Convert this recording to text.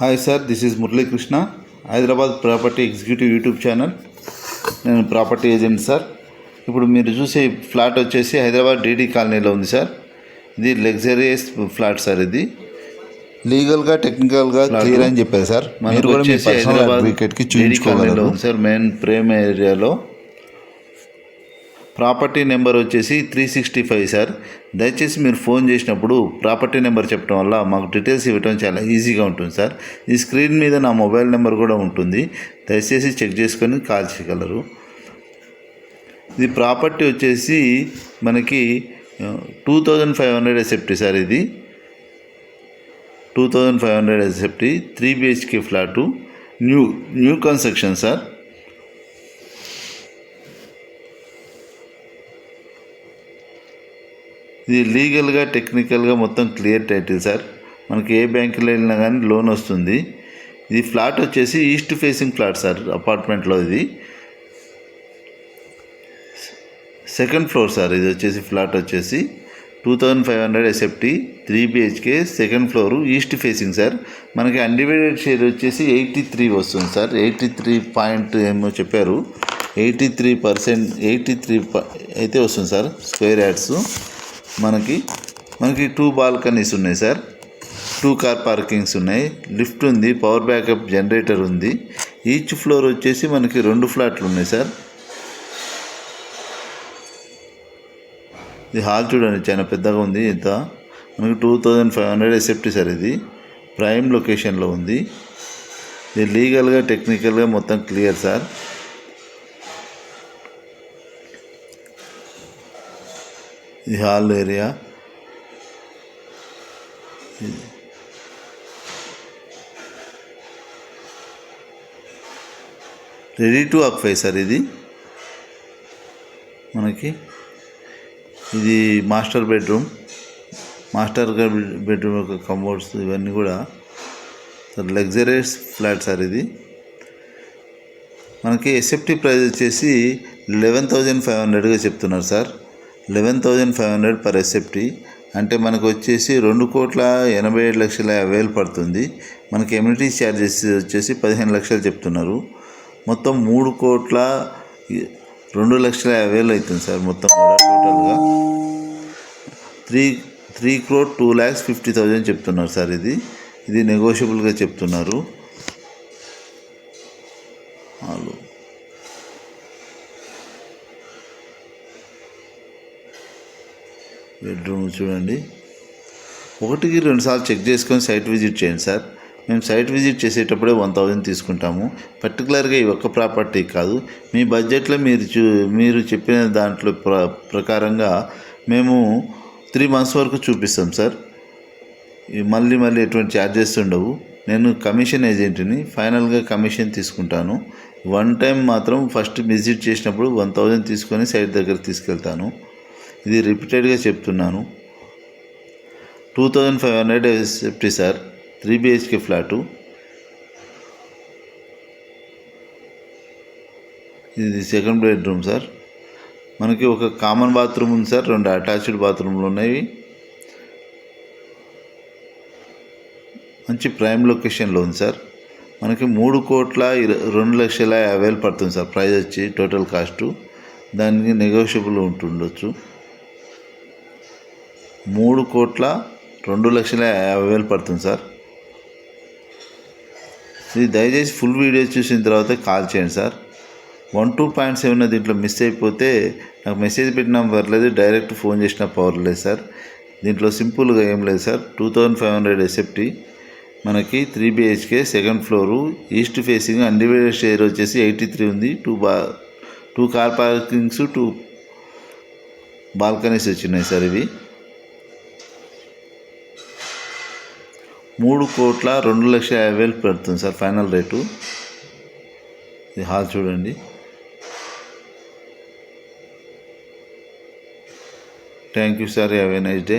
Hi sir, this is Muralikrishna, Hyderabad property executive YouTube channel. నేను property agent sir. ఇప్పుడు మీరు చూసే ఫ్లాట్ వచ్చేసి హైదరాబాద్ డీడీ కాలనీలో ఉంది సార్. ఇది లగ్జరియస్ ఫ్లాట్ సార్. ఇది లీగల్గా టెక్నికల్గా క్లియర్ అని చెప్పారు సార్. మీరు కూడా మీ పర్సనల్ అడ్వకేట్కి చూపించుకోగలరు సార్. మెయిన్ ప్రేమ్ ఏరియాలో ప్రాపర్టీ నెంబర్ వచ్చేసి 365 సార్. దయచేసి మీరు ఫోన్ చేసినప్పుడు ప్రాపర్టీ నెంబర్ చెప్పడం వల్ల మాకు డీటెయిల్స్ ఇవ్వడం చాలా ఈజీగా ఉంటుంది సార్. ఈ స్క్రీన్ మీద నా మొబైల్ నెంబర్ కూడా ఉంటుంది, దయచేసి చెక్ చేసుకొని కాల్ చేయగలరు. ఇది ప్రాపర్టీ వచ్చేసి మనకి 2500 ఎస్ఎఫ్టీ సార్. ఇది 2500 SFT 3 BHK flat, new construction sir. ఇది లీగల్గా టెక్నికల్గా మొత్తం క్లియర్ టైటిల్ సార్. మనకి ఏ బ్యాంకులో వెళ్ళినా కానీ లోన్ వస్తుంది. ఇది ఫ్లాట్ వచ్చేసి ఈస్ట్ ఫేసింగ్ ఫ్లాట్ సార్. అపార్ట్మెంట్లో ఇది సెకండ్ ఫ్లోర్ సార్. ఇది వచ్చేసి ఫ్లాట్ వచ్చేసి 2500 SFT 3 BHK second floor east facing sir. మనకి అన్డివైడెడ్ షేర్ వచ్చేసి 83 వస్తుంది సార్. 83 పాయింట్ ఏమో చెప్పారు, 83% 83 అయితే వస్తుంది సార్ స్క్వేర్ యార్డ్స్. మనకి 2 బాల్కనీస్ ఉన్నాయి సార్, 2 కార్ పార్కింగ్స్ ఉన్నాయి, లిఫ్ట్ ఉంది, పవర్ బ్యాకప్ జనరేటర్ ఉంది. ఈచ్ ఫ్లోర్ వచ్చేసి మనకి 2 ఫ్లాట్లు ఉన్నాయి సార్. ఇది హాల్ చూడండి, చాలా పెద్దగా ఉంది. ఇంత మనకి 2500 ఎస్ఎఫ్టీ సార్. ఇది ప్రైమ్ లొకేషన్లో ఉంది. ఇది లీగల్గా టెక్నికల్గా మొత్తం క్లియర్ సార్. ఇది hall area. Ready to occupy sir. ఇది మనకి ఇది మాస్టర్ బెడ్రూమ్ యొక్క కమోడ్స్ ఇవన్నీ కూడా సార్. Luxurious flat sir. ఇది మనకి ఎస్ఎఫ్టీ ప్రైస్ వచ్చేసి 11,500గా చెప్తున్నారు సార్. 11,500 పర్ ఎస్ఎఫ్టీ అంటే మనకు వచ్చేసి 2,87,50,000 పడుతుంది. మనకి ఎమ్యూనిటీ ఛార్జెస్ వచ్చేసి 15 లక్షలు చెప్తున్నారు. మొత్తం 3,02,50,000 అవుతుంది సార్. మొత్తం కూడా టోటల్గా 3,02,50,000 చెప్తున్నారు సార్. ఇది నెగోషియబుల్గా చెప్తున్నారు. బెడ్రూమ్ చూడండి, 1కి 2 సార్లు చెక్ చేసుకొని సైట్ విజిట్ చేయండి సార్. మేము సైట్ విజిట్ చేసేటప్పుడే 1,000 తీసుకుంటాము. పర్టికులర్గా ఈ ఒక్క ప్రాపర్టీ కాదు, మీ బడ్జెట్లో మీరు చెప్పిన దాంట్లో ప్రకారంగా మేము 3 months వరకు చూపిస్తాం సార్. మళ్ళీ ఎటువంటి ఛార్జెస్ ఉండవు. నేను కమిషన్ ఏజెంట్ని, ఫైనల్గా కమిషన్ తీసుకుంటాను. 1 టైం మాత్రం ఫస్ట్ విజిట్ చేసినప్పుడు 1,000 తీసుకొని సైట్ దగ్గర తీసుకెళ్తాను. ఇది రిపీటెడ్గా చెప్తున్నాను. 2500 ఎస్ఎఫ్టీ సార్. 3 BHK flat. ఇది సెకండ్ బెడ్రూమ్ సార్. మనకి ఒక కామన్ బాత్రూమ్ ఉంది సార్, 2 అటాచ్డ్ బాత్రూమ్లు ఉన్నాయి. మంచి ప్రైమ్ లొకేషన్లో ఉంది సార్. మనకి 3,02,50,000 పడుతుంది సార్ ప్రైస్ వచ్చి టోటల్ కాస్టు. దానికి నెగోషియబుల్ ఉంటుండొచ్చు. 3,02,50,000 పడుతుంది సార్. ఇది దయచేసి ఫుల్ వీడియో చూసిన తర్వాత కాల్ చేయండి సార్. 1-2 పాయింట్స్ ఏమైనా దీంట్లో మిస్ అయిపోతే నాకు మెసేజ్ పెట్టినా పర్లేదు, డైరెక్ట్ ఫోన్ చేసినా పర్లేదు సార్. దీంట్లో సింపుల్గా ఏం లేదు సార్. 2500 ఎస్ఎఫ్టీ, మనకి 3 BHK second floor east facing, undivided share వచ్చేసి 83 ఉంది. 2 కార్ పార్కింగ్స్, 2 బాల్కనీస్ వచ్చినాయి సార్. ఇవి 3,02,50,000 పడుతుంది సార్ ఫైనల్ రేటు. ఇది హాల్ చూడండి. Thank you sir. Have a nice day.